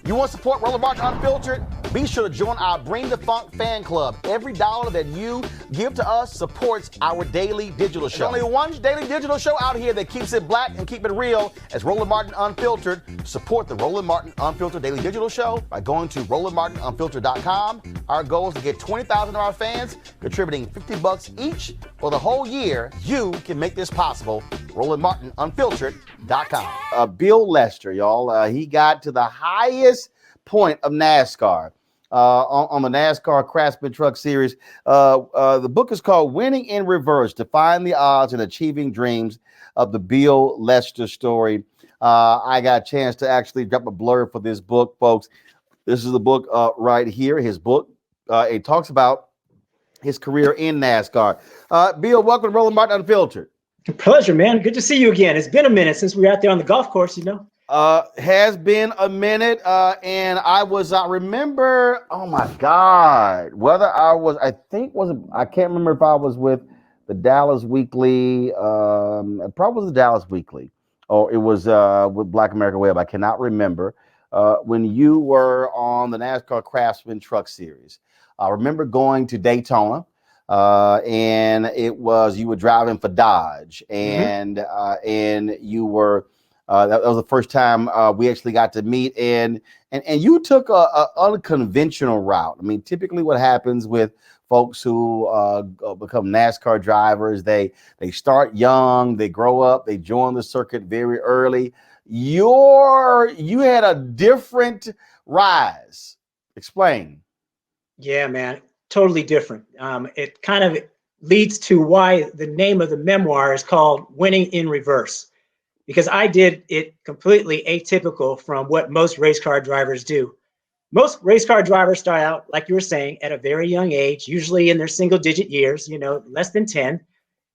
You want to support Roland Martin Unfiltered? Be sure to join our Bring the Funk fan club. Every dollar that you give to us supports our daily digital show. There's only one daily digital show out here that keeps it black and keep it real as Roland Martin Unfiltered. Support the Roland Martin Unfiltered daily digital show by going to RolandMartinUnfiltered.com. Our goal is to get 20,000 of our fans contributing $50 each for the whole year. You can make this possible. RolandMartinUnfiltered.com. Bill Lester, y'all, he got to the highest point of NASCAR. On the NASCAR Craftsman Truck Series. The book is called Winning in Reverse, Defying the Odds and Achieving Dreams of the Bill Lester Story. I got a chance to actually drop a blurb for this book, folks. This is the book right here, his book. It talks about his career in NASCAR. Bill, welcome to Roland Martin Unfiltered. Pleasure, man. Good to see you again. It's been a minute since we were out there on the golf course, you know. Has been a minute, and I remember, oh my God, whether I can't remember if I was with the Dallas Weekly, it probably was the Dallas Weekly, or it was with Black America Web. I cannot remember when you were on the NASCAR Craftsman Truck Series. I remember going to Daytona, and you were driving for Dodge, and you were. That was the first time we actually got to meet, and you took a unconventional route. I mean, typically what happens with folks who become NASCAR drivers, they start young, they grow up, they join the circuit very early. You had a different rise. Explain. Yeah, man, totally different. It kind of leads to why the name of the memoir is called Winning in Reverse. Because I did it completely atypical from what most race car drivers do. Most race car drivers start out, like you were saying, at a very young age, usually in their single digit years, less than 10,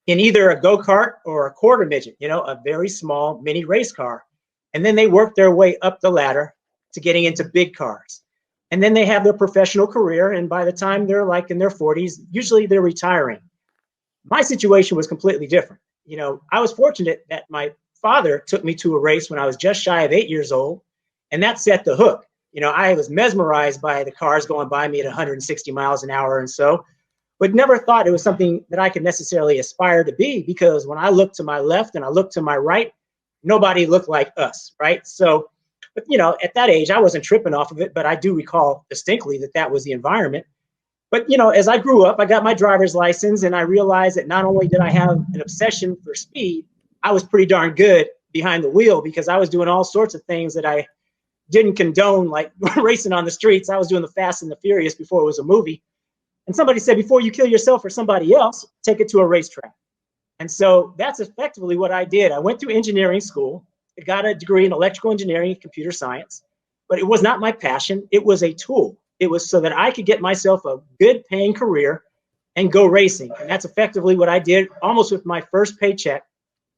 in either a go-kart or a quarter midget, a very small mini race car. And then they work their way up the ladder to getting into big cars. And then they have their professional career. And by the time they're like in their 40s, usually they're retiring. My situation was completely different. I was fortunate that my father took me to a race when I was just shy of 8 years old, and that set the hook. I was mesmerized by the cars going by me at 160 miles an hour and so, but never thought it was something that I could necessarily aspire to be, because when I looked to my left and I looked to my right, nobody looked like us, right? So, but at that age, I wasn't tripping off of it, but I do recall distinctly that was the environment. But as I grew up, I got my driver's license, and I realized that not only did I have an obsession for speed, I was pretty darn good behind the wheel, because I was doing all sorts of things that I didn't condone, like racing on the streets. I was doing the Fast and the Furious before it was a movie. And somebody said, before you kill yourself or somebody else, take it to a racetrack. And so that's effectively what I did. I went through engineering school. I got a degree in electrical engineering and computer science, but it was not my passion. It was a tool. It was so that I could get myself a good paying career and go racing. And that's effectively what I did almost with my first paycheck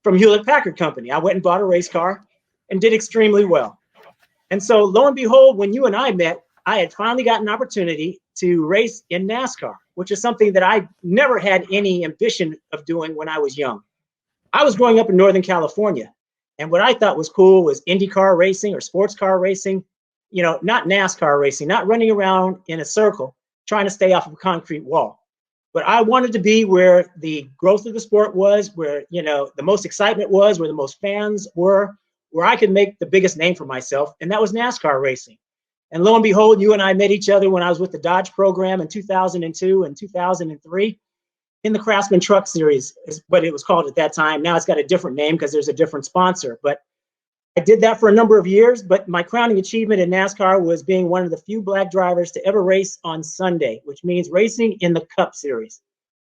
from Hewlett-Packard company. I went and bought a race car and did extremely well. And so lo and behold, when you and I met, I had finally got an opportunity to race in NASCAR, which is something that I never had any ambition of doing when I was young. I was growing up in Northern California, and what I thought was cool was IndyCar racing or sports car racing, not NASCAR racing, not running around in a circle trying to stay off of a concrete wall. But I wanted to be where the growth of the sport was, where, the most excitement was, where the most fans were, where I could make the biggest name for myself. And that was NASCAR racing. And lo and behold, you and I met each other when I was with the Dodge program in 2002 and 2003 in the Craftsman Truck Series, is what it was called at that time. Now it's got a different name because there's a different sponsor. But I did that for a number of years, but my crowning achievement in NASCAR was being one of the few Black drivers to ever race on Sunday, which means racing in the Cup Series.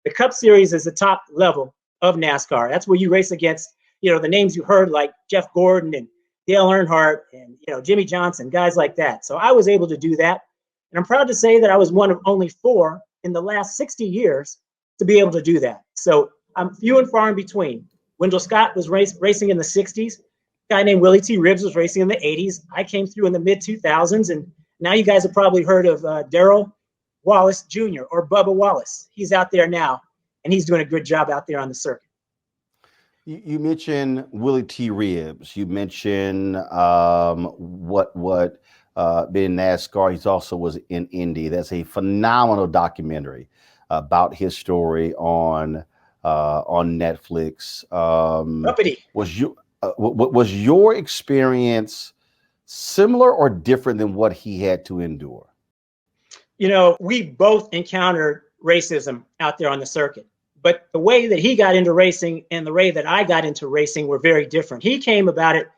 The Cup Series is the top level of NASCAR. That's where you race against, the names you heard like Jeff Gordon and Dale Earnhardt and, Jimmy Johnson, guys like that. So I was able to do that. And I'm proud to say that I was one of only 4 in the last 60 years to be able to do that. So I'm few and far in between. Wendell Scott was racing in the 60s. Guy named Willie T. Ribbs was racing in the 80s. I came through in the mid 2000s, and now you guys have probably heard of Darrell Wallace Jr. or Bubba Wallace. He's out there now, and he's doing a good job out there on the circuit. You mentioned Willie T. Ribbs. You mentioned what been in NASCAR. He's also was in Indy. That's a phenomenal documentary about his story on Netflix. Uppity. Was your experience similar or different than what he had to endure? We both encountered racism out there on the circuit, but the way that he got into racing and the way that I got into racing were very different. He came about it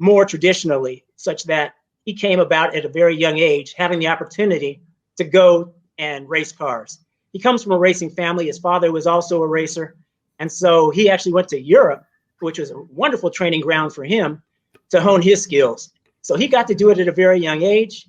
more traditionally, such that he came about at a very young age, having the opportunity to go and race cars. He comes from a racing family. His father was also a racer. And so he actually went to Europe, which was a wonderful training ground for him to hone his skills. So he got to do it at a very young age.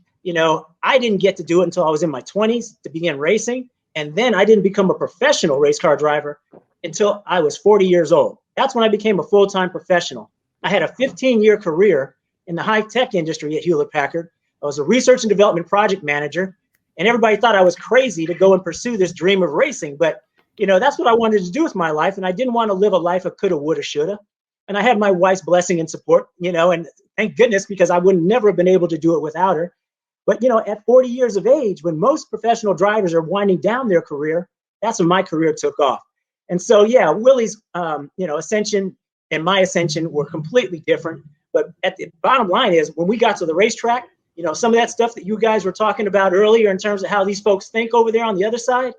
I didn't get to do it until I was in my 20s to begin racing. And then I didn't become a professional race car driver until I was 40 years old. That's when I became a full-time professional. I had a 15-year career in the high-tech industry at Hewlett-Packard. I was a research and development project manager, and everybody thought I was crazy to go and pursue this dream of racing. But, that's what I wanted to do with my life, and I didn't want to live a life of coulda, woulda, shoulda. And I had my wife's blessing and support, and thank goodness, because I would never have been able to do it without her. But, at 40 years of age, when most professional drivers are winding down their career, that's when my career took off. And so, yeah, Willie's, ascension and my ascension were completely different. But at the bottom line is, when we got to the racetrack, some of that stuff that you guys were talking about earlier in terms of how these folks think over there on the other side,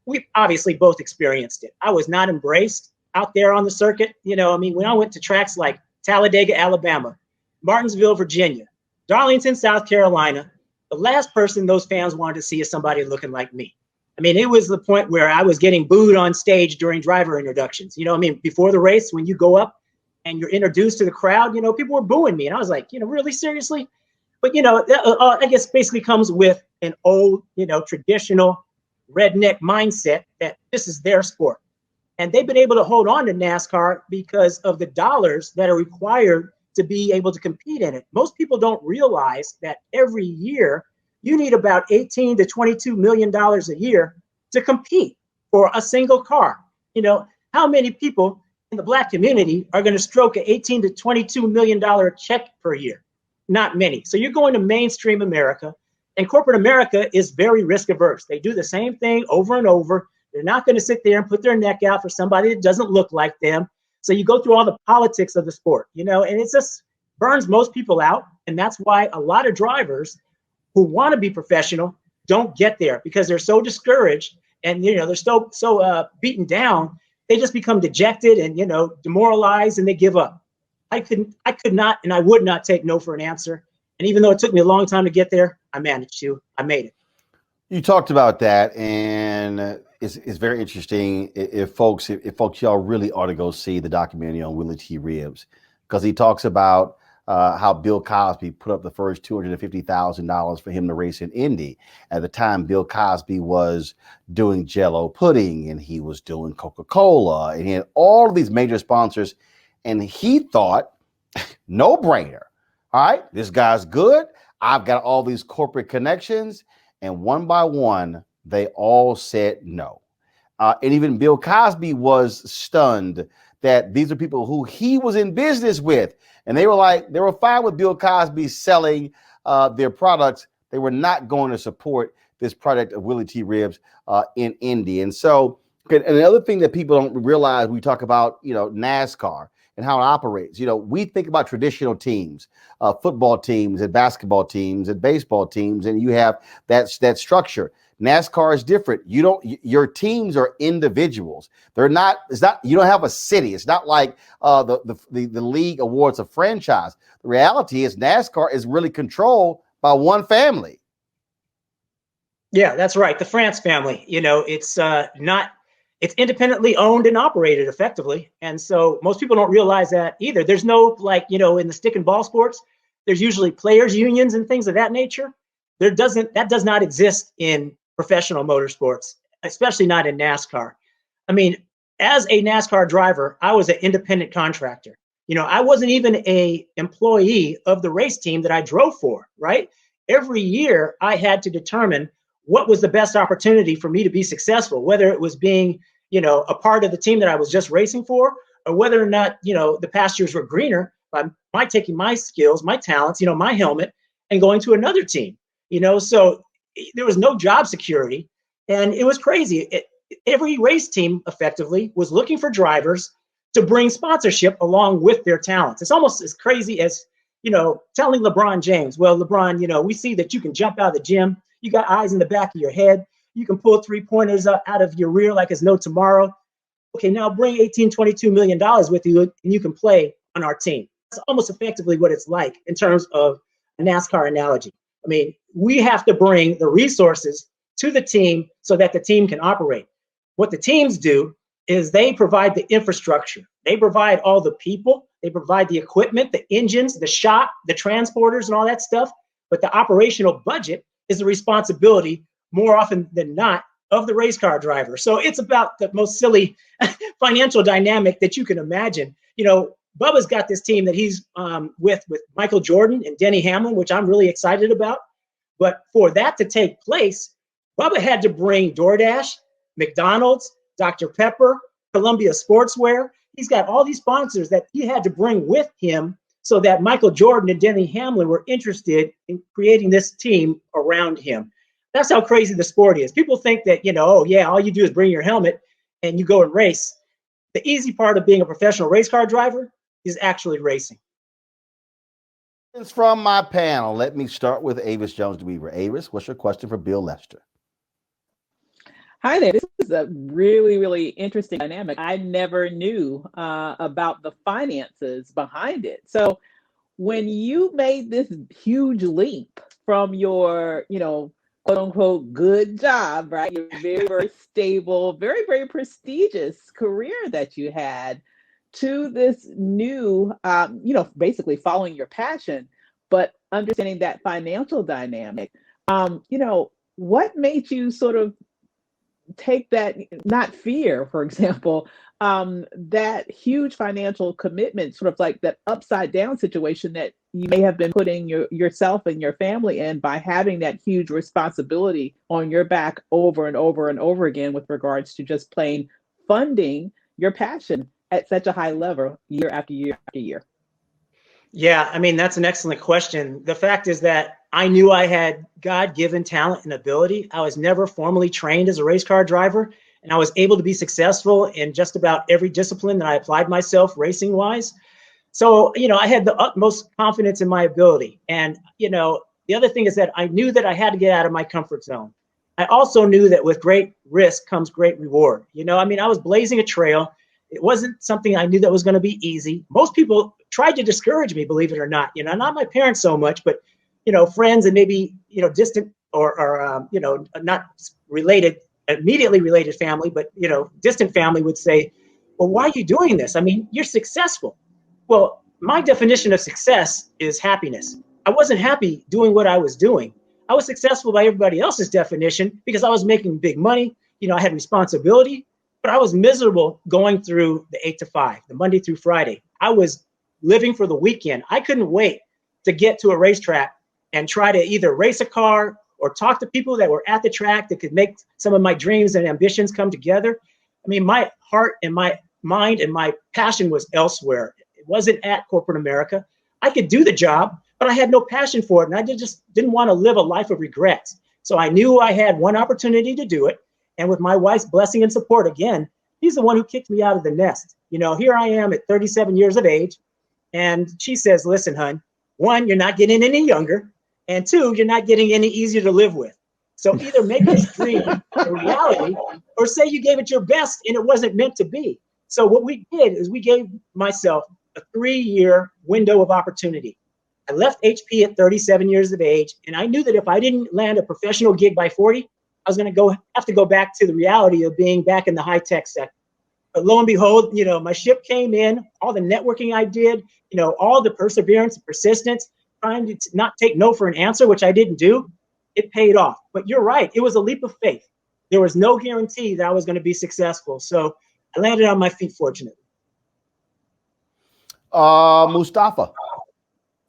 we obviously both experienced it. I was not embraced out there on the circuit. When I went to tracks like Talladega, Alabama, Martinsville, Virginia, Darlington, South Carolina, the last person those fans wanted to see is somebody looking like me. It was the point where I was getting booed on stage during driver introductions. Before the race, when you go up and you're introduced to the crowd, people were booing me. And I was like, really, seriously? But, I guess basically comes with an old, traditional redneck mindset that this is their sport. And they've been able to hold on to NASCAR because of the dollars that are required to be able to compete in it. Most people don't realize that every year you need about $18 to $22 million a year to compete for a single car. How many people in the Black community are going to stroke an $18 to $22 million check per year? Not many. So you're going to mainstream America, and corporate America is very risk averse. They do the same thing over and over. They're not going to sit there and put their neck out for somebody that doesn't look like them. So you go through all the politics of the sport, and it just burns most people out. And that's why a lot of drivers who want to be professional don't get there, because they're so discouraged and, they're so beaten down. They just become dejected and, demoralized, and they give up. I could not, and I would not take no for an answer. And even though it took me a long time to get there, I managed to. I made it. You talked about that, and it's very interesting. If folks y'all really ought to go see the documentary on Willie T. Ribbs, because he talks about how Bill Cosby put up the first $250,000 for him to race in Indy. At the time, Bill Cosby was doing Jell-O pudding, and he was doing Coca-Cola, and he had all of these major sponsors, and he thought, no brainer. All right, this guy's good. I've got all these corporate connections. And one by one, they all said no. And even Bill Cosby was stunned that these are people who he was in business with. And they were fine with Bill Cosby selling their products. They were not going to support this project of Willie T. Ribbs in Indy. And so, and another thing that people don't realize, we talk about, NASCAR and how it operates. We think about traditional teams, football teams and basketball teams and baseball teams, and you have that structure. NASCAR is different. Your teams are individuals. You don't have a city. It's not like the league awards a franchise. The reality is NASCAR is really controlled by one family. Yeah, that's right. The France family. It's independently owned and operated effectively. And so most people don't realize that either. There's no, in the stick and ball sports, there's usually players unions and things of that nature. That does not exist in professional motorsports, especially not in NASCAR. As a NASCAR driver, I was an independent contractor. I wasn't even a employee of the race team that I drove for, right? Every year I had to determine what was the best opportunity for me to be successful, whether it was being, a part of the team that I was just racing for, or whether or not, the pastures were greener by my taking my skills, my talents, my helmet, and going to another team, so there was no job security, and it was crazy. Every race team effectively was looking for drivers to bring sponsorship along with their talents. It's almost as crazy as, telling LeBron James, well, LeBron, we see that you can jump out of the gym. You got eyes in the back of your head. You can pull 3-pointers out of your rear like it's no tomorrow. Okay, now bring $22 million with you and you can play on our team. That's almost effectively what it's like in terms of a NASCAR analogy. I mean, we have to bring the resources to the team so that the team can operate. What the teams do is they provide the infrastructure. They provide all the people. They provide the equipment, the engines, the shop, the transporters, and all that stuff. But the operational budget is the responsibility, more often than not, of the race car driver. So it's about the most silly financial dynamic that you can imagine. Bubba's got this team that he's with Michael Jordan and Denny Hamlin, which I'm really excited about. But for that to take place, Bubba had to bring DoorDash, McDonald's, Dr. Pepper, Columbia Sportswear. He's got all these sponsors that he had to bring with him so that Michael Jordan and Denny Hamlin were interested in creating this team around him. That's how crazy the sport is. People think that, oh yeah, all you do is bring your helmet and you go and race. The easy part of being a professional race car driver is actually racing. It's from my panel. Let me start with Avis Jones-DeWeaver. Avis, what's your question for Bill Lester? Hi there. This is a really, really interesting dynamic. I never knew about the finances behind it. So when you made this huge leap from your, quote unquote, good job, right? Your very, very stable, very, very prestigious career that you had to this new, basically following your passion, but understanding that financial dynamic, what made you sort of take that, not fear, for example, that huge financial commitment, sort of like that upside down situation that you may have been putting yourself and your family in by having that huge responsibility on your back over and over and over again with regards to just plain funding your passion at such a high level year after year after year? Yeah, I mean, that's an excellent question. The fact is that I knew I had God-given talent and ability. I was never formally trained as a race car driver, and I was able to be successful in just about every discipline that I applied myself racing-wise. So, I had the utmost confidence in my ability. And, the other thing is that I knew that I had to get out of my comfort zone. I also knew that with great risk comes great reward. I was blazing a trail. It wasn't something I knew that was going to be easy. Most people tried to discourage me, believe it or not. Not my parents so much, but friends and maybe distant or not related, immediately related family, but distant family would say, "Well, why are you doing this? I mean, you're successful." Well, my definition of success is happiness. I wasn't happy doing what I was doing. I was successful by everybody else's definition because I was making big money. I had responsibility. But I was miserable going through the 8 to 5, the Monday through Friday. I was living for the weekend. I couldn't wait to get to a racetrack and try to either race a car or talk to people that were at the track that could make some of my dreams and ambitions come together. I mean, my heart and my mind and my passion was elsewhere. It wasn't at corporate America. I could do the job, but I had no passion for it. And I just didn't want to live a life of regrets. So I knew I had one opportunity to do it. And with my wife's blessing and support, again, he's the one who kicked me out of the nest. Here I am at 37 years of age. And she says, "Listen, hon, one, you're not getting any younger. And two, you're not getting any easier to live with. So either make this dream a reality or say you gave it your best and it wasn't meant to be." So what we did is we gave myself a 3-year window of opportunity. I left HP at 37 years of age. And I knew that if I didn't land a professional gig by 40, I was going to have to go back to the reality of being back in the high-tech sector. But lo and behold, my ship came in, all the networking I did, all the perseverance and persistence, trying to not take no for an answer, which I didn't do, it paid off. But you're right, it was a leap of faith. There was no guarantee that I was going to be successful. So I landed on my feet, fortunately. Mustafa.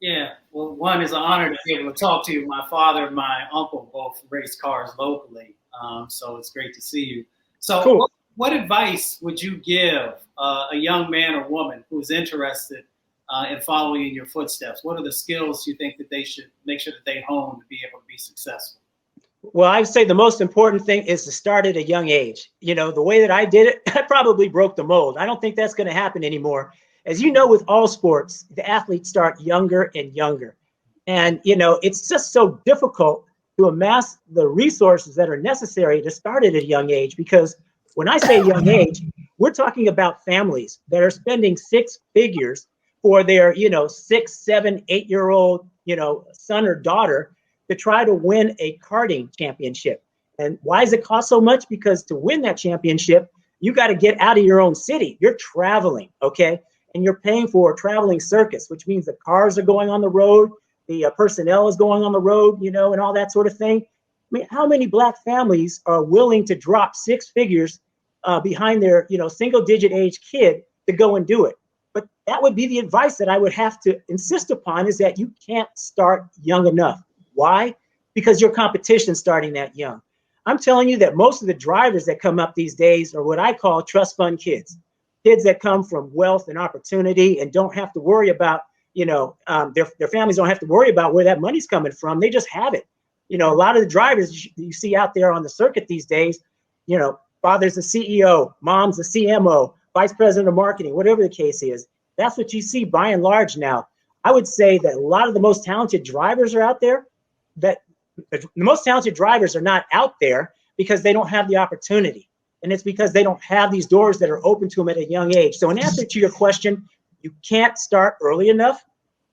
Yeah, well, one is an honor to be able to talk to you. My father and my uncle both race cars locally, so it's great to see you. So cool. what advice would you give a young man or woman who's interested and following in your footsteps? What are the skills you think that they should make sure that they hone to be able to be successful? Well, I'd say the most important thing is to start at a young age. You know, the way that I did it, I probably broke the mold. I don't think that's going to happen anymore. As you know, with all sports, the athletes start younger and younger. And, you know, it's just so difficult to amass the resources that are necessary to start at a young age. Because when I say young age, we're talking about families that are spending six figures for their, 6, 7, 8-year-old, son or daughter to try to win a karting championship. And why does it cost so much? Because to win that championship, you got to get out of your own city. You're traveling, okay? And you're paying for a traveling circus, which means the cars are going on the road, the personnel is going on the road, and all that sort of thing. I mean, how many Black families are willing to drop six figures behind their, single-digit age kid to go and do it? But that would be the advice that I would have to insist upon, is that you can't start young enough. Why? Because your competition's starting that young. I'm telling you that most of the drivers that come up these days are what I call trust fund kids. Kids that come from wealth and opportunity and don't have to worry about, their families don't have to worry about where that money's coming from. They just have it. A lot of the drivers you see out there on the circuit these days, father's the CEO, mom's the CMO, vice president of marketing, whatever the case is. That's what you see by and large now. I would say that a lot of the most talented drivers are out there. That the most talented drivers are not out there because they don't have the opportunity. And it's because they don't have these doors that are open to them at a young age. So in answer to your question, you can't start early enough.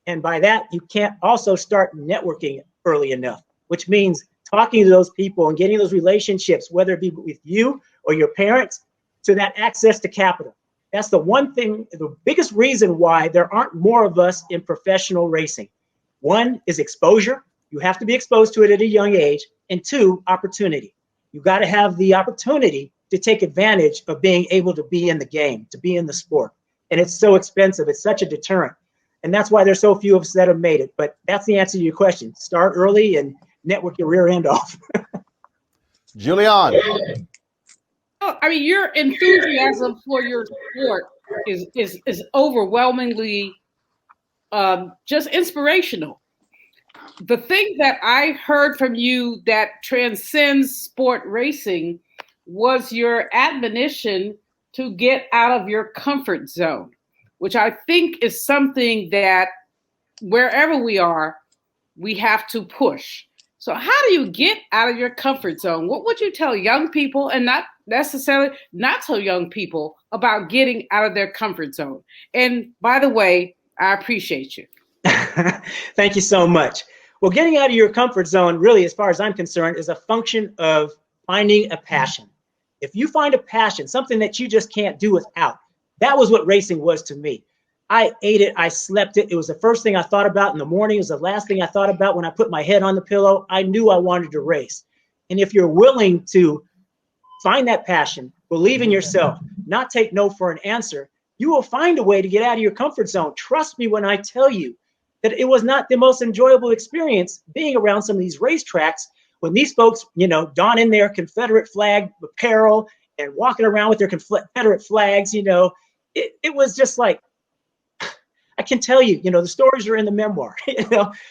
And by that, you can't also start networking early enough, which means talking to those people and getting those relationships, whether it be with you or your parents, to that access to capital. That's the one thing, the biggest reason why there aren't more of us in professional racing. One is exposure. You have to be exposed to it at a young age. And two, opportunity. You got to have the opportunity to take advantage of being able to be in the game, to be in the sport. And it's so expensive. It's such a deterrent. And that's why there's so few of us that have made it. But that's the answer to your question. Start early and network your rear end off. Julian. I mean, your enthusiasm for your sport is overwhelmingly just inspirational. The thing that I heard from you that transcends sport racing was your admonition to get out of your comfort zone, which I think is something that wherever we are, we have to push. So how do you get out of your comfort zone? What would you tell young people, and not necessarily not so young people, about getting out of their comfort zone? And by the way, I appreciate you. Thank you so much. Well, getting out of your comfort zone, really, as far as I'm concerned, is a function of finding a passion. If you find a passion, something that you just can't do without, that was what racing was to me. I ate it. I slept it. It was the first thing I thought about in the morning. It was the last thing I thought about when I put my head on the pillow. I knew I wanted to race. And if you're willing to find that passion, believe in yourself, not take no for an answer, you will find a way to get out of your comfort zone. Trust me when I tell you that it was not the most enjoyable experience being around some of these racetracks when these folks, don in their Confederate flag apparel and walking around with their Confederate flags. It was just like, I can tell you, the stories are in the memoir,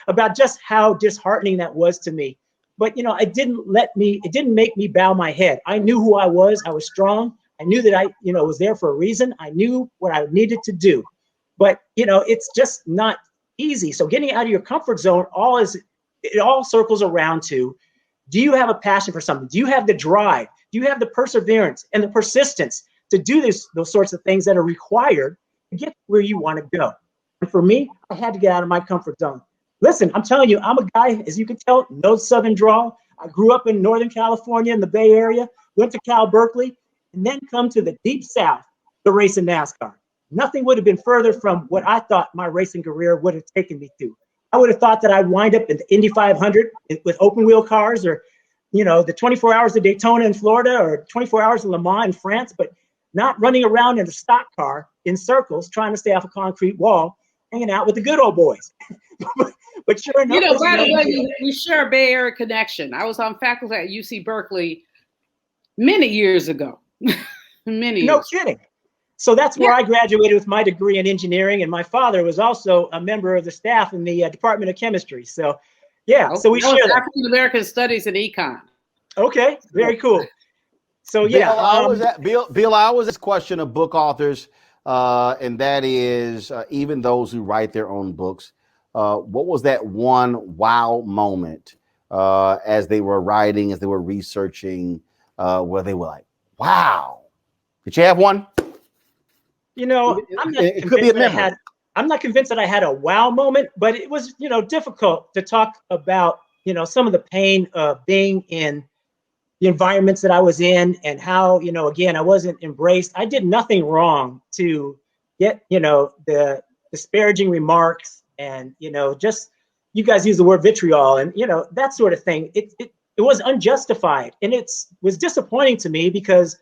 about just how disheartening that was to me. But, it didn't make me bow my head. I knew who I was. I was strong. I knew that I, was there for a reason. I knew what I needed to do. But, it's just not easy. So getting out of your comfort zone, it all circles around to, do you have a passion for something? Do you have the drive? Do you have the perseverance and the persistence to do those sorts of things that are required to get where you want to go? And for me, I had to get out of my comfort zone. Listen, I'm telling you, I'm a guy, as you can tell, no Southern drawl. I grew up in Northern California in the Bay Area, went to Cal Berkeley, and then come to the deep South to race in NASCAR. Nothing would have been further from what I thought my racing career would have taken me to. I would have thought that I'd wind up in the Indy 500 with open wheel cars, or, the 24 hours of Daytona in Florida, or 24 hours of Le Mans in France, but not running around in a stock car in circles, trying to stay off a concrete wall, hanging out with the good old boys. But sure enough, by the way, we share a Bay Area connection. I was on faculty at UC Berkeley many years ago. No kidding. So that's where I graduated with my degree in engineering. And my father was also a member of the staff in the Department of Chemistry. So, yeah, so we share that. African American Studies and Econ. Okay, very cool. So, yeah. Bill, I always ask this question of book authors, and that is even those who write their own books. What was that one wow moment as they were writing, as they were researching, where they were like, wow? Did you have one? I'm not convinced that I had a wow moment, but it was, difficult to talk about, some of the pain of being in the environments that I was in and how, again, I wasn't embraced. I did nothing wrong to get, the disparaging remarks and, just you guys use the word vitriol and, that sort of thing. It was unjustified. And it was disappointing to me because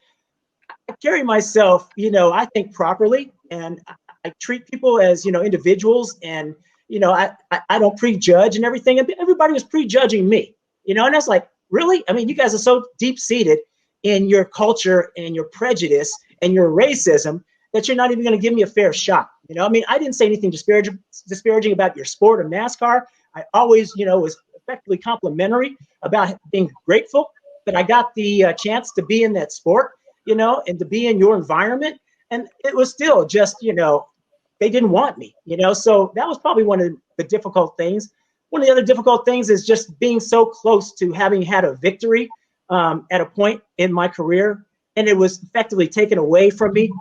I carry myself, I think properly, and I treat people as, individuals, and, I don't prejudge and everything. And everybody was prejudging me, and I was like, really? I mean, you guys are so deep seated in your culture and your prejudice and your racism that you're not even going to give me a fair shot. I didn't say anything disparaging about your sport or NASCAR. I always, was effectively complimentary about being grateful that I got the chance to be in that sport, and to be in your environment. And it was still just, they didn't want me, so that was probably one of the difficult things. One of the other difficult things is just being so close to having had a victory at a point in my career, and it was effectively taken away from me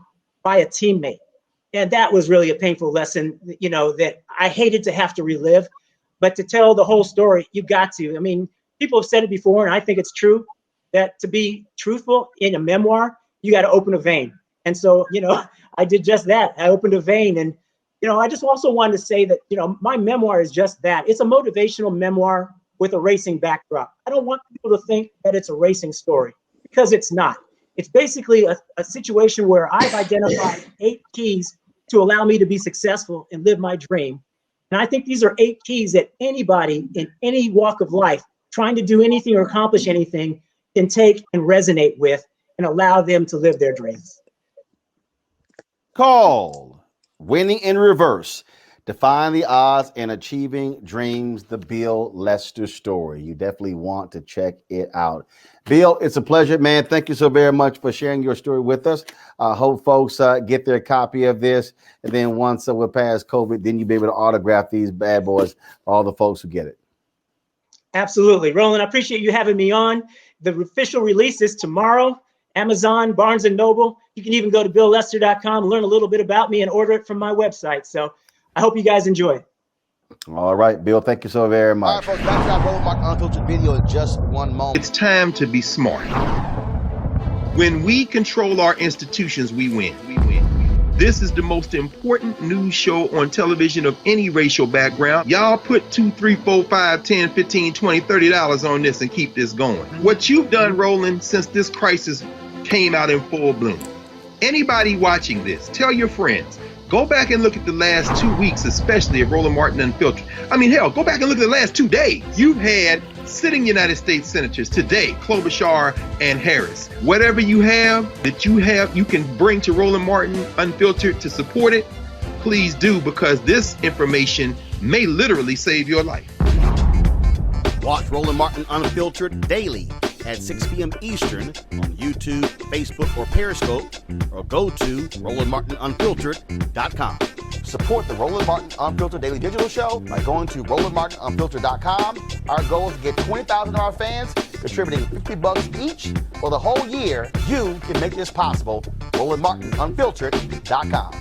by a teammate. And that was really a painful lesson, that I hated to have to relive. But to tell the whole story, you got to. I mean, people have said it before, and I think it's true, that to be truthful in a memoir, you got to open a vein. And so, I did just that. I opened a vein. And, I just also wanted to say that, my memoir is just that. It's a motivational memoir with a racing backdrop. I don't want people to think that it's a racing story, because it's not. It's basically a situation where I've identified 8 keys to allow me to be successful and live my dream. And I think these are 8 keys that anybody in any walk of life trying to do anything or accomplish anything can take and resonate with and allow them to live their dreams. Called Winning in Reverse, Defying the Odds and Achieving Dreams, the Bill Lester story. You definitely want to check it out. Bill, it's a pleasure, man. Thank you so very much for sharing your story with us. I hope folks get their copy of this. And then once we're past COVID, then you'll be able to autograph these bad boys, all the folks who get it. Absolutely. Roland, I appreciate you having me on. The official release is tomorrow. Amazon, Barnes & Noble. You can even go to BillLester.com and learn a little bit about me and order it from my website. So I hope you guys enjoy it. All right, Bill, thank you so very much. All right, folks, back to our Roland Martin Unfiltered video in just one moment. It's time to be smart. When we control our institutions, we win. This is the most important news show on television of any racial background. Y'all put $2, $3, $4, $5, $10, $15, $20, $30 on this and keep this going. What you've done, Roland, since this crisis came out in full bloom. Anybody watching this, tell your friends. Go back and look at the last 2 weeks, especially of Roland Martin Unfiltered. I mean, hell, go back and look at the last 2 days. You've had sitting United States senators today, Klobuchar and Harris. Whatever you have that you can bring to Roland Martin Unfiltered to support it, please do, because this information may literally save your life. Watch Roland Martin Unfiltered daily at 6 p.m. Eastern on YouTube, Facebook, or Periscope, or go to RolandMartinUnfiltered.com. Support the Roland Martin Unfiltered Daily Digital Show by going to RolandMartinUnfiltered.com. Our goal is to get 20,000 of our fans contributing $50 each for the whole year. You can make this possible. RolandMartinUnfiltered.com.